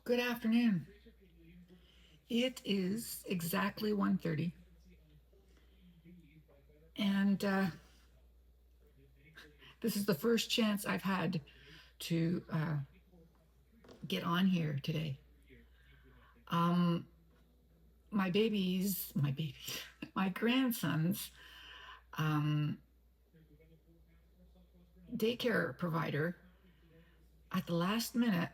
Good afternoon. It is exactly 1:30, and this is the first chance I've had to get on here today. Um, my grandson's um, daycare provider at the last minute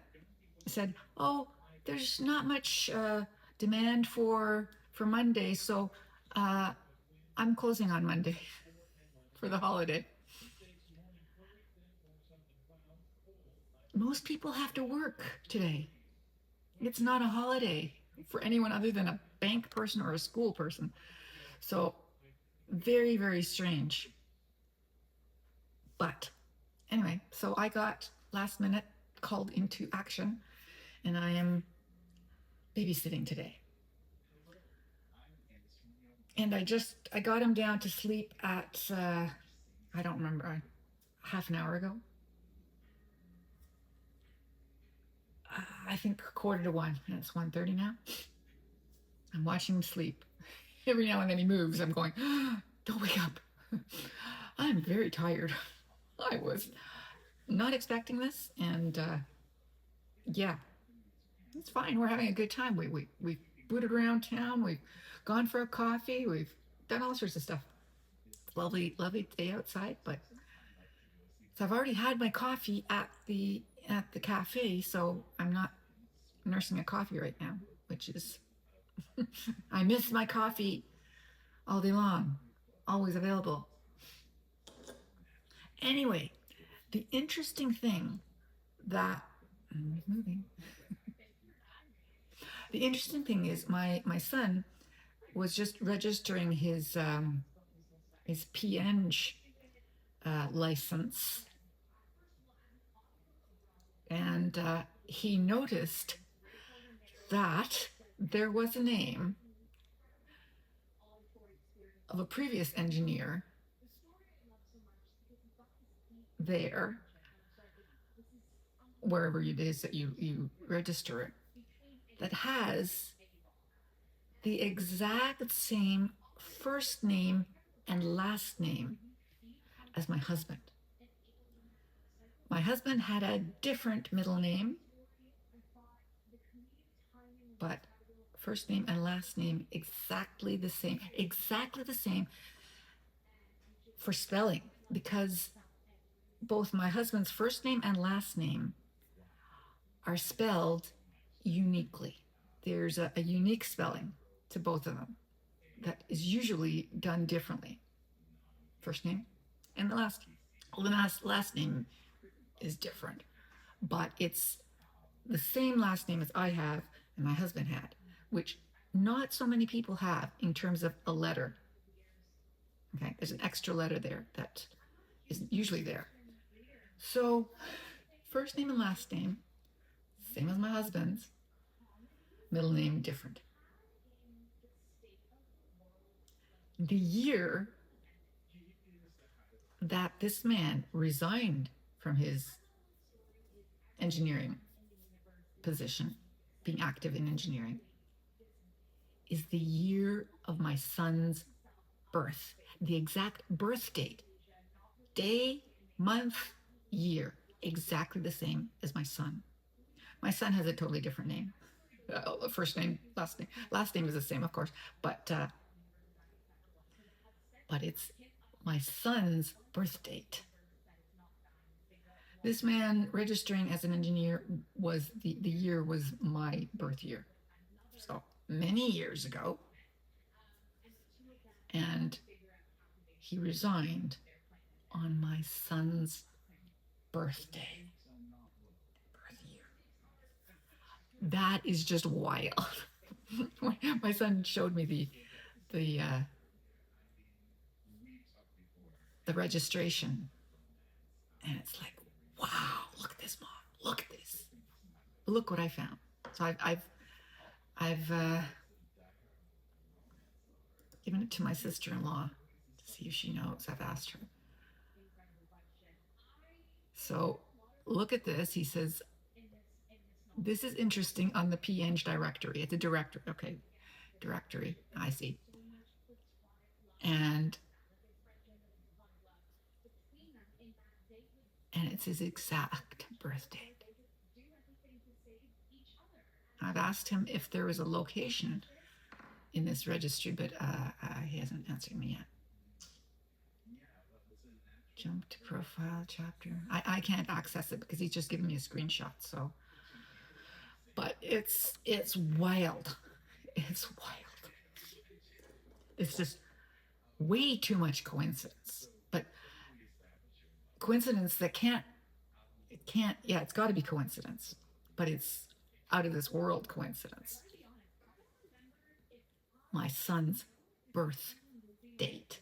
said, "Oh, there's not much demand for Monday, so uh, I'm closing on Monday for the holiday." Most people have to work today. It's not a holiday for anyone other than a bank person or a school person. So, very, very strange. But anyway, so I got last minute called into action and I am babysitting today. And I got him down to sleep at, I don't remember, half an hour ago. I think quarter to one, and it's 1:30 now. I'm watching him sleep. Every now and then he moves. I'm going, don't wake up. I'm very tired. I was not expecting this, and yeah, it's fine. We're having a good time. We booted around town. We've gone for a coffee. We've done all sorts of stuff. Lovely, lovely day outside. But so I've already had my coffee at the cafe, so I'm not nursing a coffee right now, which is I miss my coffee all day long, always available. Anyway, the interesting thing that moving. The interesting thing is my son was just registering his PNG license, and he noticed that there was a name of a previous engineer there, wherever it is that you register it, that has the exact same first name and last name as my husband. My husband had a different middle name, but first name and last name exactly the same for spelling, because both my husband's first name and last name are spelled uniquely. There's a unique spelling to both of them that is usually done differently. First name and the last name. Well, the last name is different, but it's the same last name as I have and my husband had, which not so many people have in terms of a letter. Okay, there's an extra letter there that isn't usually there. So, first name and last name, same as my husband's, middle name different. The year that this man resigned from his engineering position, being active in engineering, is the year of my son's birth. The exact birth date, day, month, year, exactly the same as my son. My son has a totally different name. First name, last name. Last name is the same, of course, but it's my son's birth date. This man registering as an engineer was the year was my birth year. So many years ago. And he resigned on my son's birthday. Birth year. That is just wild. My son showed me the uh, the registration, and it's like, wow, look at this, mom, look at this, look what I found. So I've given it to my sister-in-law to see if she knows. I've asked her. So look at this. He says This is interesting on the PNG directory. It's a directory. Okay. Directory. I see. And it's his exact birth date. I've asked him if there is a location in this registry, but he hasn't answered me yet. Jump to profile chapter. I can't access it because he's just giving me a screenshot. So, but it's wild. It's wild. It's just way too much coincidence. But coincidence that yeah, it's got to be coincidence, but it's out of this world coincidence. My son's birth date,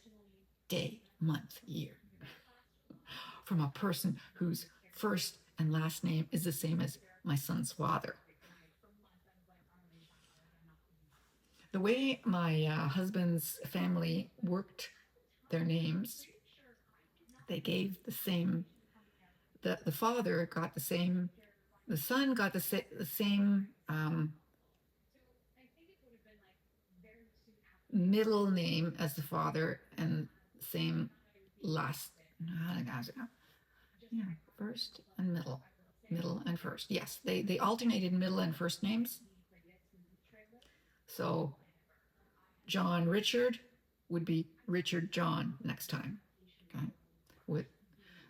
day, month, year, from a person whose first and last name is the same as my son's father. The way my husband's family worked their names, they gave the same, the father got the same, the son got the same middle name as the father and same last, yeah, first and middle and first. Yes, they alternated middle and first names. So John Richard would be Richard John next time. Okay.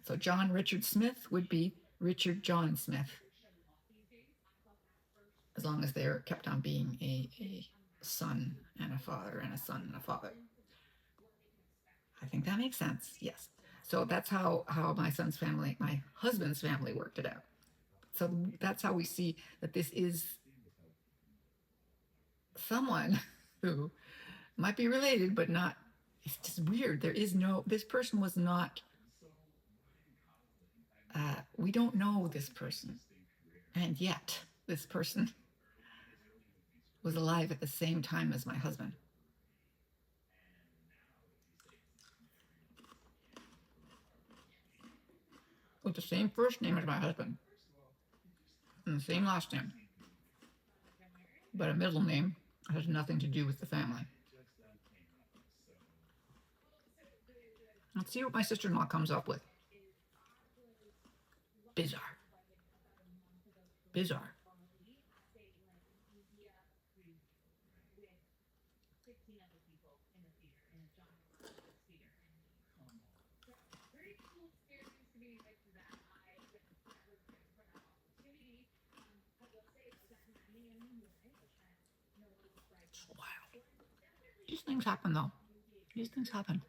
So John Richard Smith would be Richard John Smith, as long as they're kept on being a son and a father and a son and a father. I think that makes sense. Yes. So that's how my husband's family worked it out. So that's how we see that this is someone who might be related, but not, it's just weird. This person was not, we don't know this person. And yet this person was alive at the same time as my husband. With the same first name as my husband. And the same last name. But a middle name has nothing to do with the family. Let's see what my sister-in-law comes up with. Bizarre. Bizarre. It's wild. These things happen, though. These things happen.